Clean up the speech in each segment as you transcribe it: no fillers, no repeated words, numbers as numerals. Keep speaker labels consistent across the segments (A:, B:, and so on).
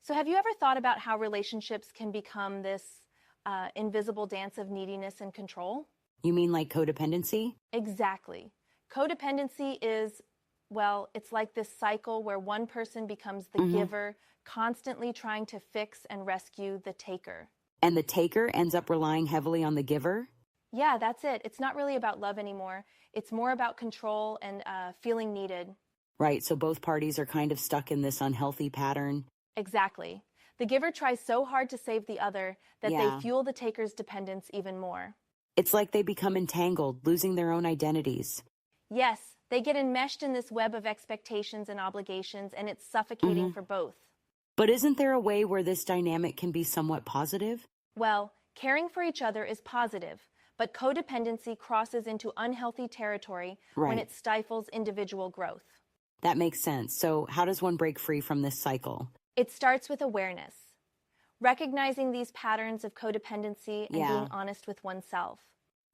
A: So, have you ever thought about how relationships can become this invisible dance of neediness and control?
B: You mean like codependency?
A: Exactly. Codependency is, well, it's like this cycle where one person becomes the
B: Hmm.
A: giver, constantly trying to fix and rescue the taker.
B: And the taker ends up relying heavily on the giver?
A: Yeah, that's it. It's not really about love anymore. It's more about control and feeling needed.
B: Right, so both parties are kind of stuck in this unhealthy pattern.
A: Exactly. The giver tries so hard to save the other that they
B: Yeah.
A: fuel the taker's dependence even more.
B: It's like they become entangled, losing their own identities.
A: Yes, they get enmeshed in this web of expectations and obligations, and it's suffocating
B: Hmm.
A: for both.
B: But isn't there a way where this dynamic can be somewhat positive?
A: Well, caring for each other is positive, but codependency crosses into unhealthy territory when
B: Right.
A: it stifles individual growth.
B: That makes sense. So how does one break free from this cycle?
A: It starts with awareness, recognizing these patterns of codependency and
B: Yeah.
A: being honest with oneself.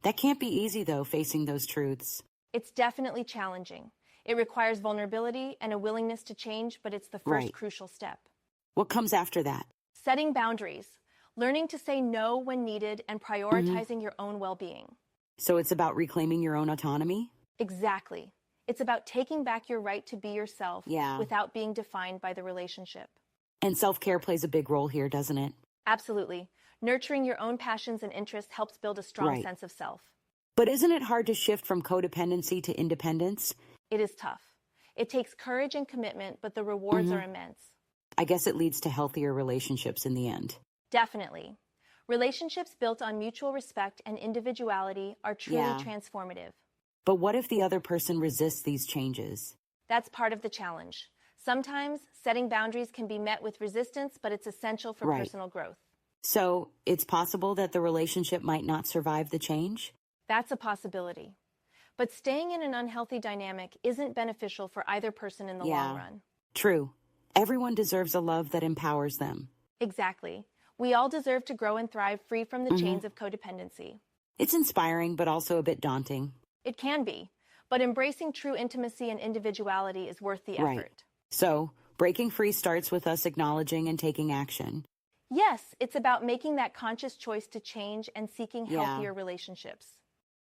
B: That can't be easy, though, facing those truths.
A: It's definitely challenging. It requires vulnerability and a willingness to change, but it's the first
B: Right.
A: crucial step.
B: What comes after that?
A: Setting boundaries, learning to say no when needed, and
B: Hmm.
A: prioritizing your own well-being.
B: So it's about reclaiming your own autonomy?
A: Exactly. It's about taking back your right to be yourself
B: Yeah.
A: without being defined by the relationship.
B: And self-care plays a big role here, doesn't it?
A: Absolutely. Nurturing your own passions and interests helps build a strong
B: Right.
A: sense of self.
B: But isn't it hard to shift from codependency to independence?
A: It is tough. It takes courage and commitment, but the rewards
B: Hmm.
A: are immense.
B: I guess it leads to healthier relationships in the end.
A: Definitely. Relationships built on mutual respect and individuality are truly
B: Yeah.
A: transformative.
B: But what if the other person resists these changes?
A: That's part of the challenge. Sometimes setting boundaries can be met with resistance, but it's essential for
B: Right.
A: personal growth.
B: So it's possible that the relationship might not survive the change?
A: That's a possibility. But staying in an unhealthy dynamic isn't beneficial for either person in the long
B: Yeah.
A: run.
B: True. Everyone deserves a love that empowers them.
A: Exactly. We all deserve to grow and thrive free from the
B: Hmm.
A: chains of codependency.
B: It's inspiring, but also a bit daunting.
A: It can be, but embracing true intimacy and individuality is worth the
B: Right.
A: effort.
B: So breaking free starts with us acknowledging and taking action.
A: Yes, it's about making that conscious choice to change and seeking
B: Yeah.
A: healthier relationships.